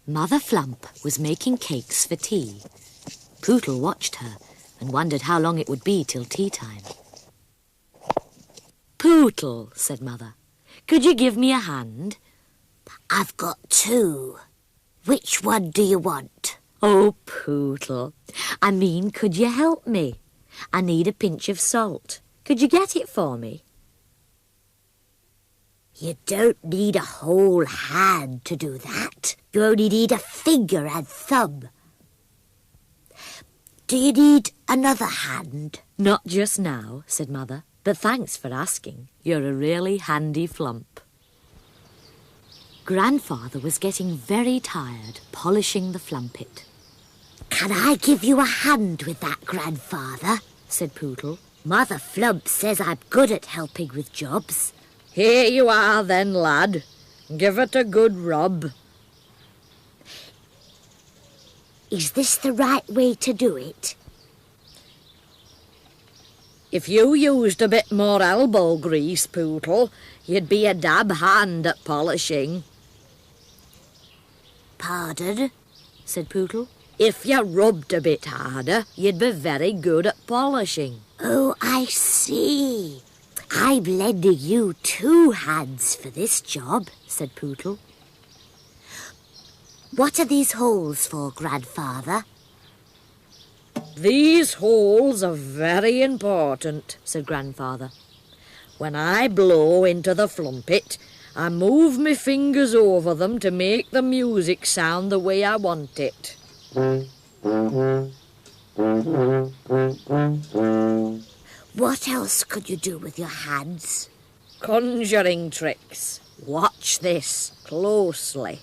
Mother Flump was making cakes for tea. Pootle watched her and wondered how long it would be till tea time. "Pootle," said Mother, "could you give me a hand?" "I've got two. Which one do you want?" "Oh, Pootle, I mean, could you help me? I need a pinch of salt. Could you get it for me?" "You don't need a whole hand to do that. You only need a finger and thumb. Do you need another hand?" "Not just now," said Mother, "but thanks for asking. You're a really handy flump." Grandfather was getting very tired polishing the flumpet. "Can I give you a hand with that, Grandfather?" said Pootle. "Mother Flump says I'm good at helping with jobs." "Here you are then, lad. Give it a good rub." "Is this the right way to do it?" If you used a bit more elbow grease, Pootle, you'd be a dab hand at polishing." "Pardon?" said Pootle. "If you rubbed a bit harder, you'd be very good at polishing." "Oh, I see. I'm lending you two hands for this job," said Pootle. "What are these holes for, Grandfather?" "These holes are very important," said Grandfather. "When I blow into the flumpet, I move my fingers over them to make the music sound the way I want it." "What else could you do with your hands?" "Conjuring tricks. Watch this closely."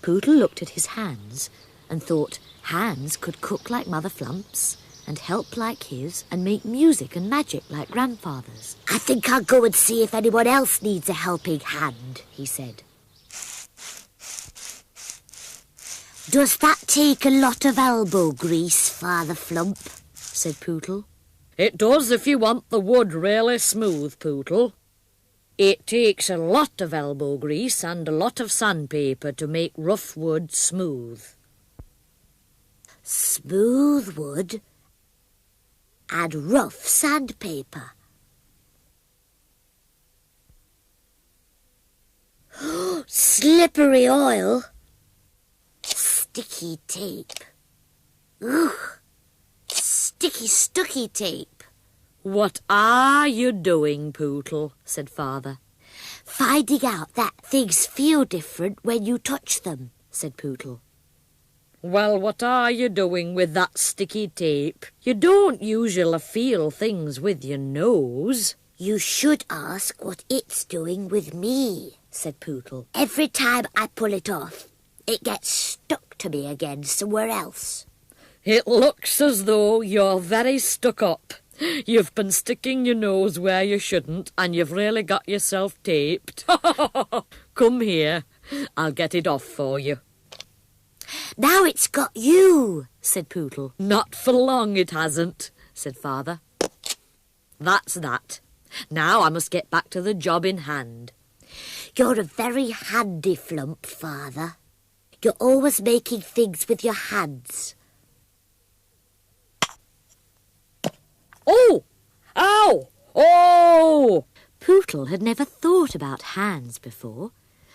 Pootle looked at his hands and thought hands could cook like Mother Flump's and help like his and make music and magic like Grandfather's. "I think I'll go and see if anyone else needs a helping hand," he said. "Does that take a lot of elbow grease, Father Flump?" said Pootle. "It does if you want the wood really smooth, Pootle. It takes a lot of elbow grease and a lot of sandpaper to make rough wood smooth." "Smooth wood and rough sandpaper. Slippery oil. Sticky tape. Ugh. Sticky, stucky tape." "What are you doing, Pootle?" said Father. "Finding out that things feel different when you touch them," said Pootle. "Well, what are you doing with that sticky tape? You don't usually feel things with your nose." "You should ask what it's doing with me," said Pootle. "Every time I pull it off, it gets stuck to me again somewhere else." "It looks as though you're very stuck up. You've been sticking your nose where you shouldn't, and you've really got yourself taped. Come here, I'll get it off for you." "Now it's got you," said Pootle. "Not for long it hasn't," said Father. "That's that. Now I must get back to the job in hand." "You're a very handy flump, Father. You're always making things with your hands." "Oh! Ow! Oh!" Pootle had never thought about hands before,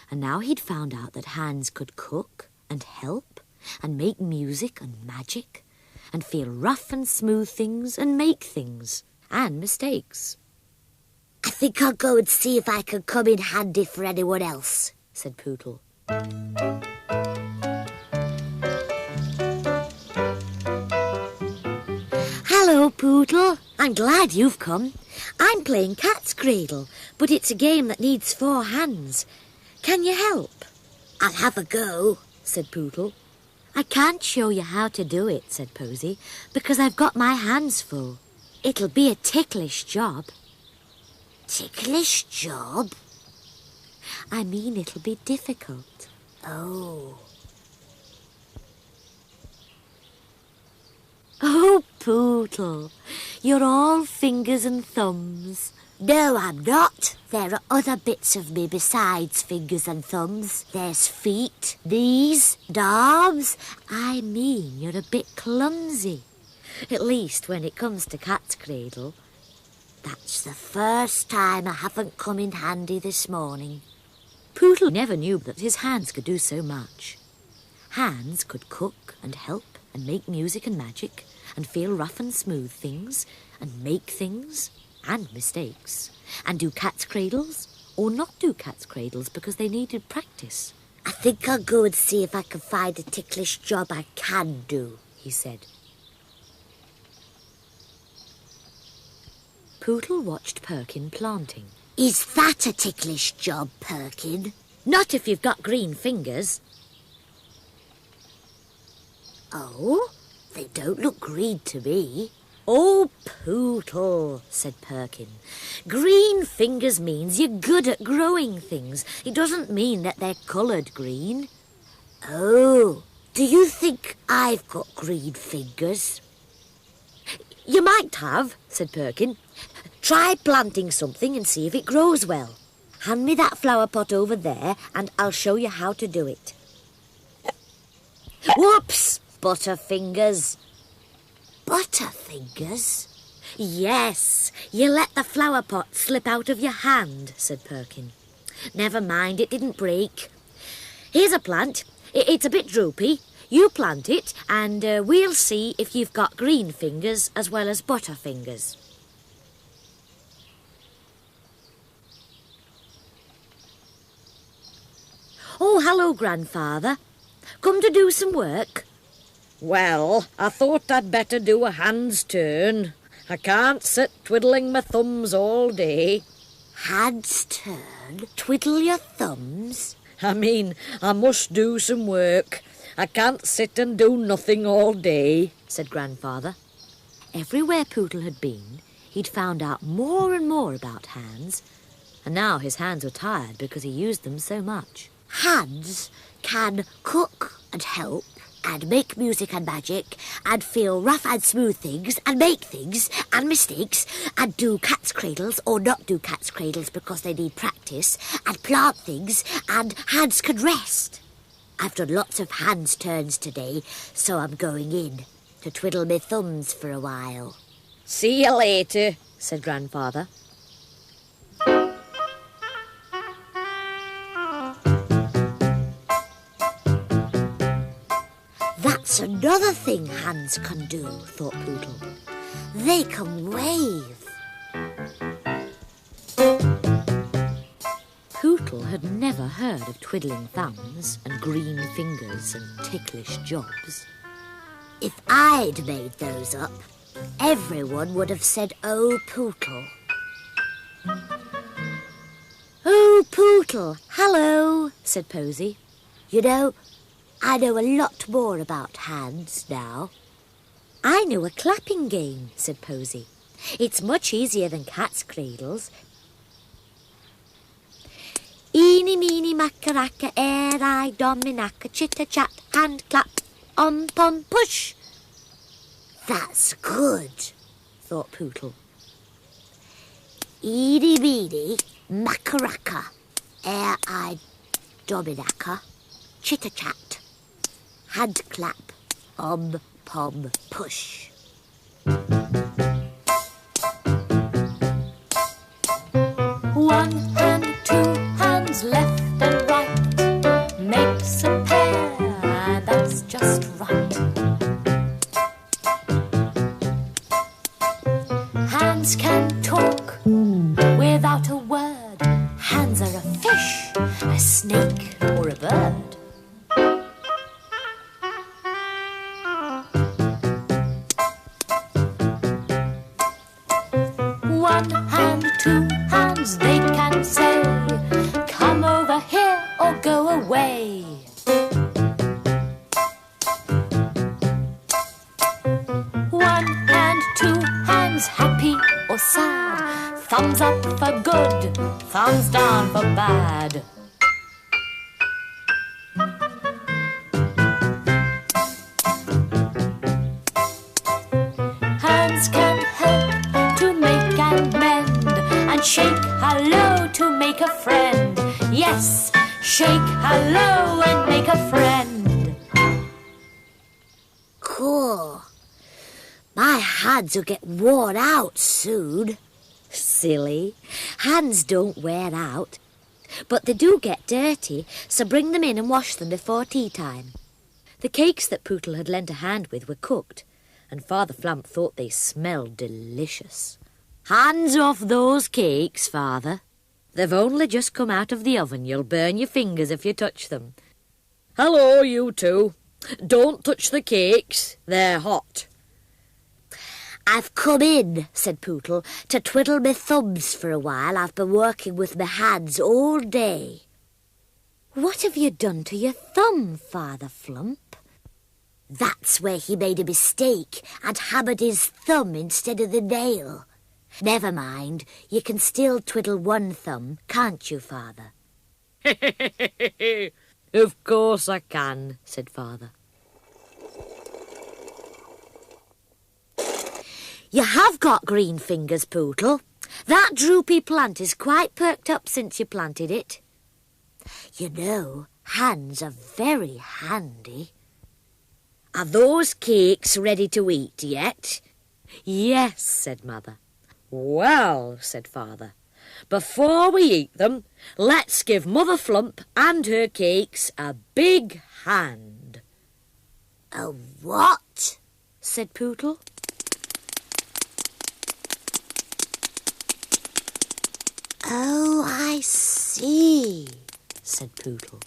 and now he'd found out that hands could cook and help and make music and magic and feel rough and smooth things and make things and mistakes. I think I'll go and see if I can come in handy for anyone else, said Pootle. Hello, Pootle. I'm glad you've come. I'm playing Cat's Cradle, but it's a game that needs 4 hands. Can you help? I'll have a go, said Pootle. I can't show you how to do it, said Posie, because I've got my hands full. It'll be a ticklish job. Ticklish job? I mean, it'll be difficult. Oh. Oh, Pootle, you're all fingers and thumbs. No, I'm not. There are other bits of me besides fingers and thumbs. There's feet, knees, and arms. I mean, you're a bit clumsy. At least when it comes to Cat's Cradle. That's the first time I haven't come in handy this morning. Pootle never knew that his hands could do so much. Hands could cook and help and make music and magic and feel rough and smooth things and make things and mistakes and do cat's cradles or not do cat's cradles because they needed practice. I think I'll go and see if I can find a ticklish job I can do, he said. Pootle watched Perkin planting. Is that a ticklish job, Perkin? Not if you've got green fingers. Oh, they don't look green to me. Oh, Pootle, said Perkin. Green fingers means you're good at growing things. It doesn't mean that they're coloured green. Oh, do you think I've got green fingers? You might have, said Perkin. Try planting something and see if it grows well. Hand me that flower pot over there and I'll show you how to do it. Whoops, Butterfingers. Butterfingers? Yes, you let the flower pot slip out of your hand, said Perkin. Never mind, it didn't break. Here's a plant. It's a bit droopy. You plant it and we'll see if you've got green fingers as well as butterfingers. Oh, hello, Grandfather. Come to do some work? Well, I thought I'd better do a hand's turn. I can't sit twiddling my thumbs all day. Hand's turn? Twiddle your thumbs? I mean, I must do some work. I can't sit and do nothing all day, said Grandfather. Everywhere Pootle had been, he'd found out more and more about hands, and now his hands were tired because he used them so much. Hands can cook and help and make music and magic and feel rough and smooth things and make things and mistakes and do cat's cradles or not do cat's cradles because they need practice and plant things, and hands can rest. I've done lots of hands turns today, so I'm going in to twiddle my thumbs for a while. See you later, said Grandfather. That's another thing hands can do, thought Pootle. They can wave. Pootle had never heard of twiddling thumbs and green fingers and ticklish jobs. If I'd made those up, everyone would have said, "Oh, Pootle." Oh, Pootle, hello, said Posie. You know, I know a lot more about hands now. I know a clapping game, said Posie. It's much easier than cat's cradles. Eeny, meeny, macaracca, air-I, dominacca, chitter-chat, hand clap, pom, push. That's good, thought Pootle. Eeny, meeny, macaracca, air-I, dominacca, chitter-chat, hand clap, pom, push. One hand, two hands, left and right, makes a pair, and that's just right. Hands can talk without a word. Hands are a fish, a snake, or a bird. One hand, two hands, they can say, come over here or go away. One hand, two hands, happy or sad. Thumbs up for good, thumbs down for bad. Hands can help to make and mend, and shake hello to make a friend. Yes, shake hello and make a friend. Cool. My hands will get worn out soon. Silly. Hands don't wear out. But they do get dirty, so bring them in and wash them before tea time. The cakes that Pootle had lent a hand with were cooked, and Father Flump thought they smelled delicious. Hands off those cakes, Father. They've only just come out of the oven. You'll burn your fingers if you touch them. Hello, you two. Don't touch the cakes. They're hot. I've come in, said Pootle, to twiddle my thumbs for a while. I've been working with my hands all day. What have you done to your thumb, Father Flump? That's where he made a mistake and hammered his thumb instead of the nail. Never mind, you can still twiddle one thumb, can't you, Father? Of course I can, said Father. You have got green fingers, Pootle. That droopy plant is quite perked up since you planted it. You know, hands are very handy. Are those cakes ready to eat yet? Yes, said Mother. Well, said Father, before we eat them, let's give Mother Flump and her cakes a big hand. A what? Said Pootle. Oh, I see, said Pootle.